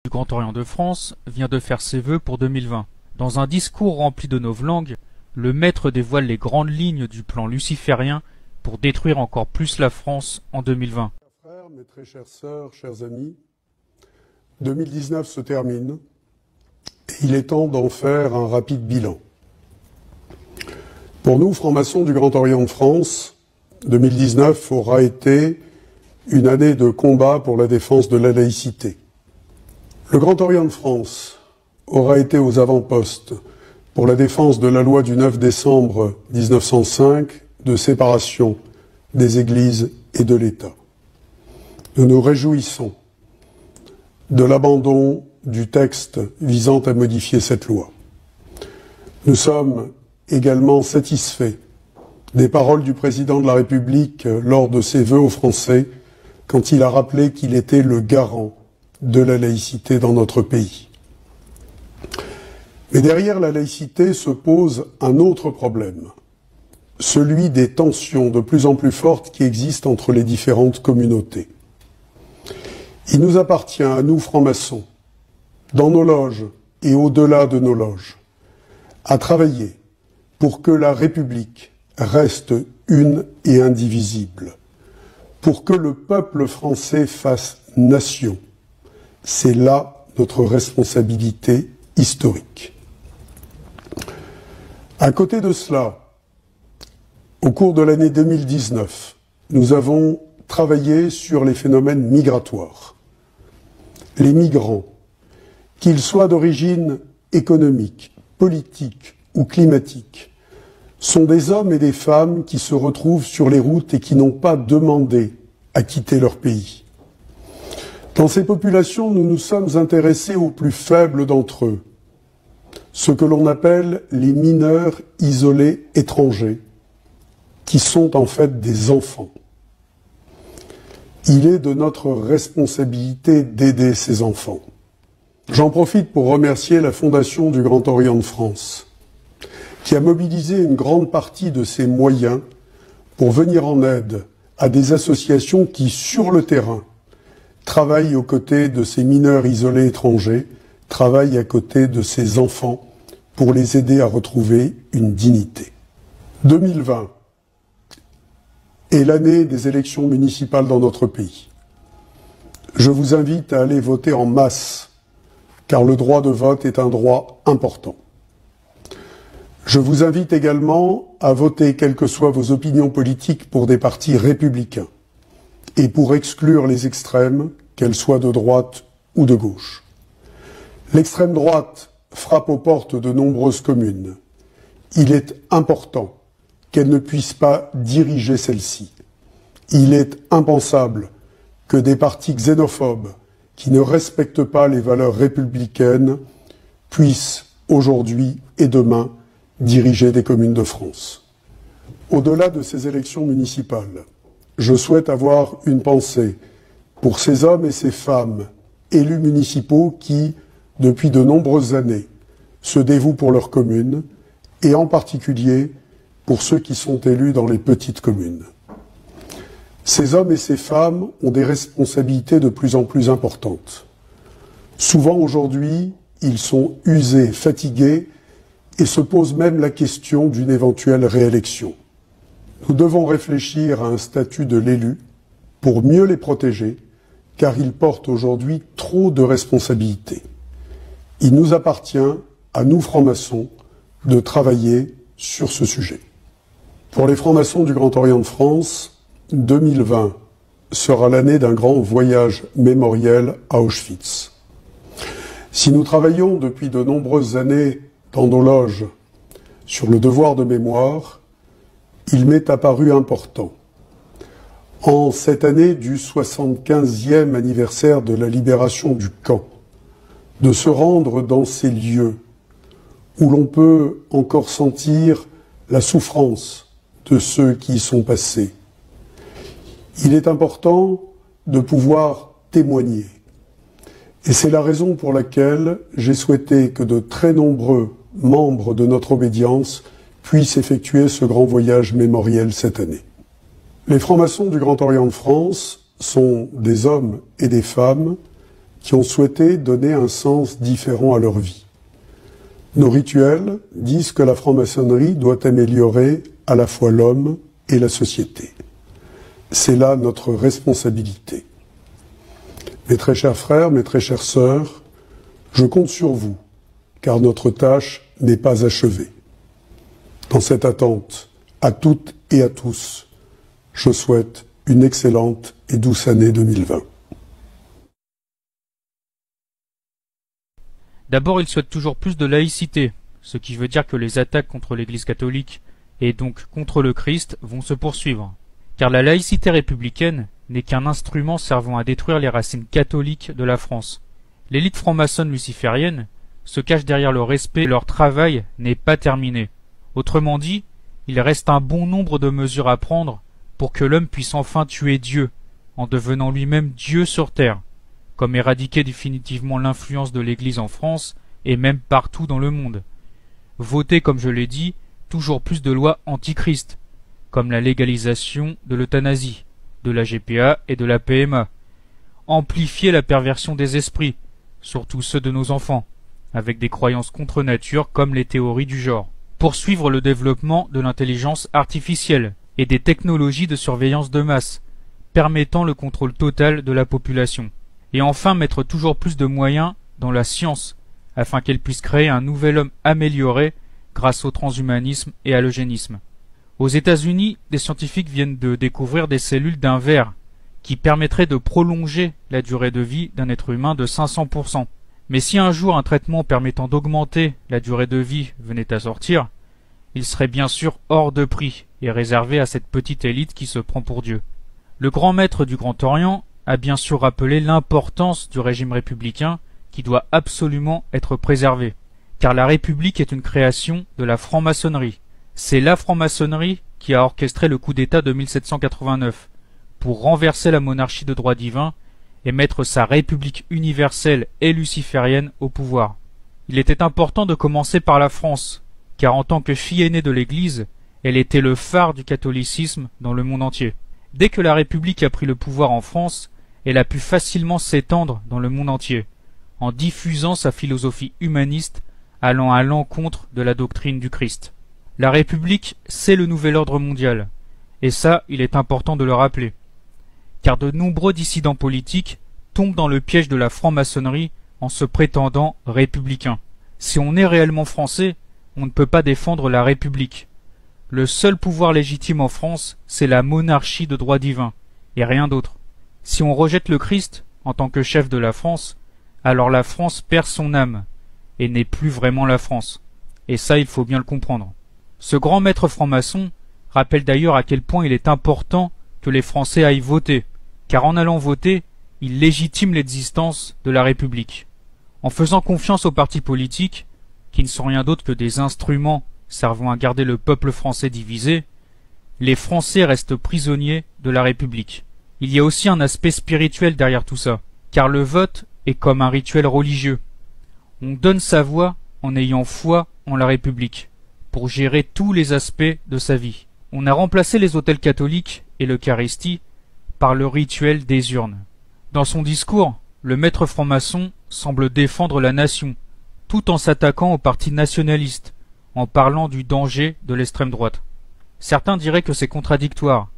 Du Grand Orient de France vient de faire ses vœux pour 2020. Dans un discours rempli de novlangue, le maître dévoile les grandes lignes du plan luciférien pour détruire encore plus la France en 2020. Chers frères, mes très chères sœurs, chers amis, 2019 se termine et il est temps d'en faire un rapide bilan. Pour nous, francs-maçons du Grand Orient de France, 2019 aura été une année de combat pour la défense de la laïcité. Le Grand Orient de France aura été aux avant-postes pour la défense de la loi du 9 décembre 1905 de séparation des églises et de l'État. Nous nous réjouissons de l'abandon du texte visant à modifier cette loi. Nous sommes également satisfaits des paroles du président de la République lors de ses vœux aux Français quand il a rappelé qu'il était le garant de la laïcité dans notre pays. Mais derrière la laïcité se pose un autre problème, celui des tensions de plus en plus fortes qui existent entre les différentes communautés. Il nous appartient, à nous francs-maçons, dans nos loges et au-delà de nos loges, à travailler pour que la République reste une et indivisible, pour que le peuple français fasse nation. C'est là notre responsabilité historique. À côté de cela, au cours de l'année 2019, nous avons travaillé sur les phénomènes migratoires. Les migrants, qu'ils soient d'origine économique, politique ou climatique, sont des hommes et des femmes qui se retrouvent sur les routes et qui n'ont pas demandé à quitter leur pays. Dans ces populations, nous nous sommes intéressés aux plus faibles d'entre eux, ce que l'on appelle les mineurs isolés étrangers, qui sont en fait des enfants. Il est de notre responsabilité d'aider ces enfants. J'en profite pour remercier la Fondation du Grand Orient de France, qui a mobilisé une grande partie de ses moyens pour venir en aide à des associations qui, sur le terrain, travaillent aux côtés de ces mineurs isolés étrangers, travaillent à côté de ces enfants pour les aider à retrouver une dignité. 2020 est l'année des élections municipales dans notre pays. Je vous invite à aller voter en masse, car le droit de vote est un droit important. Je vous invite également à voter, quelles que soient vos opinions politiques, pour des partis républicains et pour exclure les extrêmes, qu'elles soient de droite ou de gauche. L'extrême droite frappe aux portes de nombreuses communes. Il est important qu'elle ne puisse pas diriger celle-ci. Il est impensable que des partis xénophobes qui ne respectent pas les valeurs républicaines puissent aujourd'hui et demain diriger des communes de France. Au-delà de ces élections municipales, je souhaite avoir une pensée pour ces hommes et ces femmes élus municipaux qui, depuis de nombreuses années, se dévouent pour leur commune et en particulier pour ceux qui sont élus dans les petites communes. Ces hommes et ces femmes ont des responsabilités de plus en plus importantes. Souvent aujourd'hui, ils sont usés, fatigués et se posent même la question d'une éventuelle réélection. Nous devons réfléchir à un statut de l'élu pour mieux les protéger, car ils portent aujourd'hui trop de responsabilités. Il nous appartient, à nous francs-maçons, de travailler sur ce sujet. Pour les francs-maçons du Grand Orient de France, 2020 sera l'année d'un grand voyage mémoriel à Auschwitz. Si nous travaillons depuis de nombreuses années dans nos loges sur le devoir de mémoire, il m'est apparu important, en cette année du 75e anniversaire de la libération du camp, de se rendre dans ces lieux où l'on peut encore sentir la souffrance de ceux qui y sont passés. Il est important de pouvoir témoigner. Et c'est la raison pour laquelle j'ai souhaité que de très nombreux membres de notre obédience puissent effectuer ce grand voyage mémoriel cette année. Les francs-maçons du Grand Orient de France sont des hommes et des femmes qui ont souhaité donner un sens différent à leur vie. Nos rituels disent que la franc-maçonnerie doit améliorer à la fois l'homme et la société. C'est là notre responsabilité. Mes très chers frères, mes très chères sœurs, je compte sur vous, car notre tâche n'est pas achevée. Dans cette attente, à toutes et à tous, je souhaite une excellente et douce année 2020. D'abord, il souhaite toujours plus de laïcité, ce qui veut dire que les attaques contre l'Église catholique et donc contre le Christ vont se poursuivre. Car la laïcité républicaine n'est qu'un instrument servant à détruire les racines catholiques de la France. L'élite franc-maçonne luciférienne se cache derrière le respect et leur travail n'est pas terminé. Autrement dit, il reste un bon nombre de mesures à prendre pour que l'homme puisse enfin tuer Dieu, en devenant lui-même Dieu sur terre, comme éradiquer définitivement l'influence de l'Église en France et même partout dans le monde. Voter, comme je l'ai dit, toujours plus de lois antichrist, comme la légalisation de l'euthanasie, de la GPA et de la PMA. Amplifier la perversion des esprits, surtout ceux de nos enfants, avec des croyances contre nature comme les théories du genre. Poursuivre le développement de l'intelligence artificielle et des technologies de surveillance de masse, permettant le contrôle total de la population. Et enfin mettre toujours plus de moyens dans la science, afin qu'elle puisse créer un nouvel homme amélioré grâce au transhumanisme et à l'eugénisme. Aux États-Unis, des scientifiques viennent de découvrir des cellules d'un ver qui permettraient de prolonger la durée de vie d'un être humain de 500%. Mais si un jour un traitement permettant d'augmenter la durée de vie venait à sortir, il serait bien sûr hors de prix et réservé à cette petite élite qui se prend pour Dieu. Le grand maître du Grand Orient a bien sûr rappelé l'importance du régime républicain qui doit absolument être préservé, car la République est une création de la franc-maçonnerie. C'est la franc-maçonnerie qui a orchestré le coup d'État de 1789 pour renverser la monarchie de droit divin et mettre sa République universelle et luciférienne au pouvoir. Il était important de commencer par la France, car en tant que fille aînée de l'Église, elle était le phare du catholicisme dans le monde entier. Dès que la République a pris le pouvoir en France, elle a pu facilement s'étendre dans le monde entier, en diffusant sa philosophie humaniste allant à l'encontre de la doctrine du Christ. La République, c'est le nouvel ordre mondial, et ça, il est important de le rappeler. Car de nombreux dissidents politiques tombent dans le piège de la franc-maçonnerie en se prétendant républicains. Si on est réellement français, on ne peut pas défendre la République. Le seul pouvoir légitime en France, c'est la monarchie de droit divin, et rien d'autre. Si on rejette le Christ en tant que chef de la France, alors la France perd son âme, et n'est plus vraiment la France. Et ça, il faut bien le comprendre. Ce grand maître franc-maçon rappelle d'ailleurs à quel point il est important que les Français aillent voter, car en allant voter, ils légitiment l'existence de la République. En faisant confiance aux partis politiques, qui ne sont rien d'autre que des instruments servant à garder le peuple français divisé, les Français restent prisonniers de la République. Il y a aussi un aspect spirituel derrière tout ça, car le vote est comme un rituel religieux. On donne sa voix en ayant foi en la République, pour gérer tous les aspects de sa vie. On a remplacé les autels catholiques et l'Eucharistie par le rituel des urnes. Dans son discours, le maître franc-maçon semble défendre la nation, tout en s'attaquant aux partis nationalistes, en parlant du danger de l'extrême droite. Certains diraient que c'est contradictoire,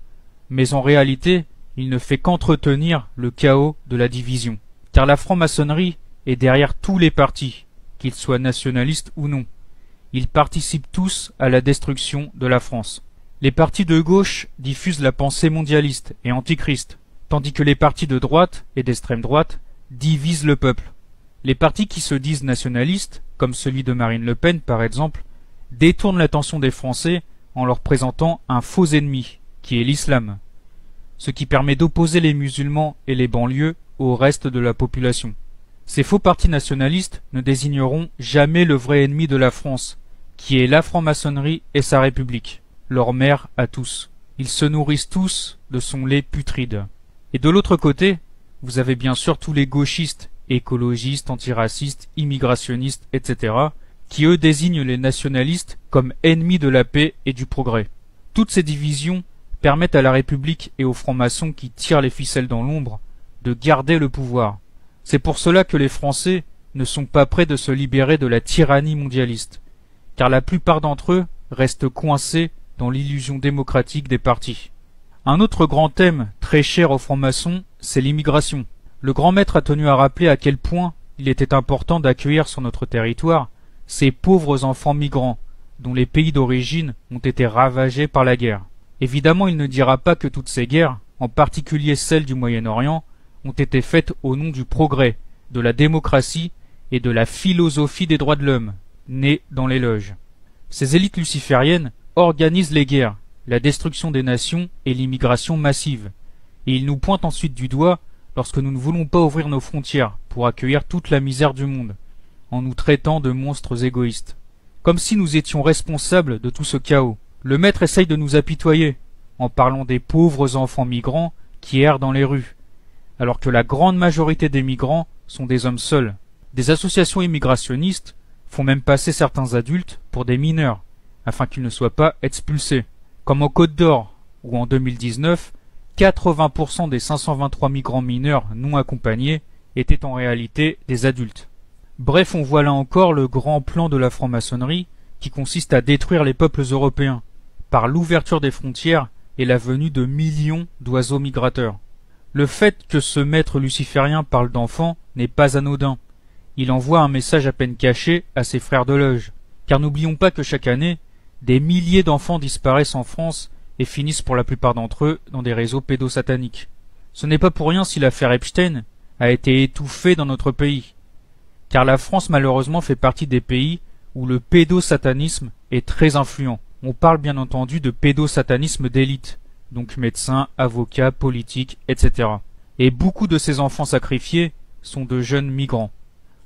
mais en réalité, il ne fait qu'entretenir le chaos de la division. Car la franc-maçonnerie est derrière tous les partis, qu'ils soient nationalistes ou non. Ils participent tous à la destruction de la France. Les partis de gauche diffusent la pensée mondialiste et antichrist, tandis que les partis de droite et d'extrême droite divisent le peuple. Les partis qui se disent nationalistes, comme celui de Marine Le Pen par exemple, détournent l'attention des Français en leur présentant un faux ennemi, qui est l'islam, ce qui permet d'opposer les musulmans et les banlieues au reste de la population. Ces faux partis nationalistes ne désigneront jamais le vrai ennemi de la France, qui est la franc-maçonnerie et sa République, leur mère à tous. Ils se nourrissent tous de son lait putride. Et de l'autre côté, vous avez bien sûr tous les gauchistes, écologistes, antiracistes, immigrationnistes, etc., qui eux désignent les nationalistes comme ennemis de la paix et du progrès. Toutes ces divisions permettent à la République et aux francs-maçons qui tirent les ficelles dans l'ombre de garder le pouvoir, C'est pour cela que les Français ne sont pas prêts de se libérer de la tyrannie mondialiste, car la plupart d'entre eux restent coincés dans l'illusion démocratique des partis. Un autre grand thème très cher aux francs-maçons, c'est l'immigration. Le grand maître a tenu à rappeler à quel point il était important d'accueillir sur notre territoire ces pauvres enfants migrants, dont les pays d'origine ont été ravagés par la guerre. Évidemment, il ne dira pas que toutes ces guerres, en particulier celles du Moyen-Orient, ont été faites au nom du progrès, de la démocratie et de la philosophie des droits de l'homme, née dans les loges. Ces élites lucifériennes organisent les guerres, la destruction des nations et l'immigration massive, et ils nous pointent ensuite du doigt lorsque nous ne voulons pas ouvrir nos frontières pour accueillir toute la misère du monde, en nous traitant de monstres égoïstes. Comme si nous étions responsables de tout ce chaos. Le maître essaye de nous apitoyer, en parlant des pauvres enfants migrants qui errent dans les rues, alors que la grande majorité des migrants sont des hommes seuls. Des associations immigrationnistes font même passer certains adultes pour des mineurs, afin qu'ils ne soient pas expulsés. Comme en Côte d'Or, où en 2019, 80% des 523 migrants mineurs non accompagnés étaient en réalité des adultes. Bref, on voit là encore le grand plan de la franc-maçonnerie qui consiste à détruire les peuples européens par l'ouverture des frontières et la venue de millions d'oiseaux migrateurs. Le fait que ce maître luciférien parle d'enfants n'est pas anodin. Il envoie un message à peine caché à ses frères de loge. Car n'oublions pas que chaque année, des milliers d'enfants disparaissent en France et finissent pour la plupart d'entre eux dans des réseaux pédosataniques. Ce n'est pas pour rien si l'affaire Epstein a été étouffée dans notre pays. Car la France malheureusement fait partie des pays où le pédosatanisme est très influent. On parle bien entendu de pédosatanisme d'élite, donc médecins, avocats, politiques, etc. Et beaucoup de ces enfants sacrifiés sont de jeunes migrants.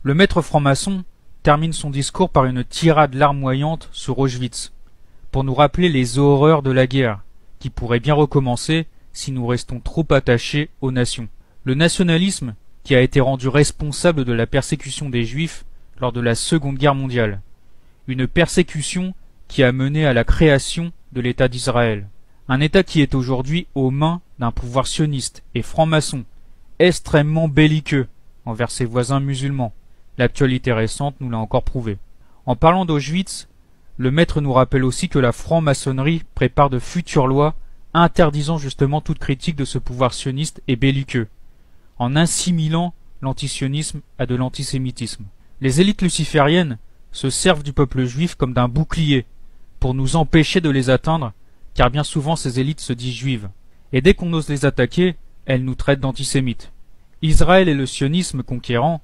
Le maître franc-maçon termine son discours par une tirade larmoyante sur Auschwitz, pour nous rappeler les horreurs de la guerre, qui pourraient bien recommencer si nous restons trop attachés aux nations. Le nationalisme qui a été rendu responsable de la persécution des Juifs lors de la Seconde Guerre mondiale. Une persécution qui a mené à la création de l'État d'Israël. Un État qui est aujourd'hui aux mains d'un pouvoir sioniste et franc-maçon, extrêmement belliqueux envers ses voisins musulmans. L'actualité récente nous l'a encore prouvé. En parlant d'Auschwitz, le maître nous rappelle aussi que la franc-maçonnerie prépare de futures lois interdisant justement toute critique de ce pouvoir sioniste et belliqueux, en assimilant l'antisionisme à de l'antisémitisme. Les élites lucifériennes se servent du peuple juif comme d'un bouclier pour nous empêcher de les atteindre, car bien souvent ces élites se disent juives. Et dès qu'on ose les attaquer, elles nous traitent d'antisémites. Israël et le sionisme conquérant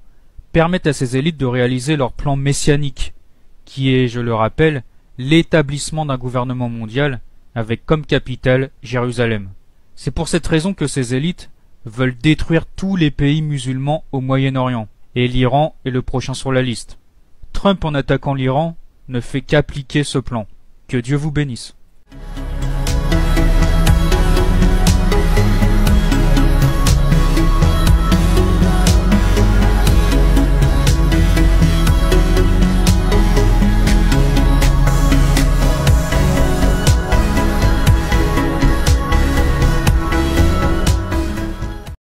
permettent à ces élites de réaliser leur plan messianique, qui est, je le rappelle, l'établissement d'un gouvernement mondial avec comme capitale Jérusalem. C'est pour cette raison que ces élites veulent détruire tous les pays musulmans au Moyen-Orient, et l'Iran est le prochain sur la liste. Trump, en attaquant l'Iran, ne fait qu'appliquer ce plan. Que Dieu vous bénisse.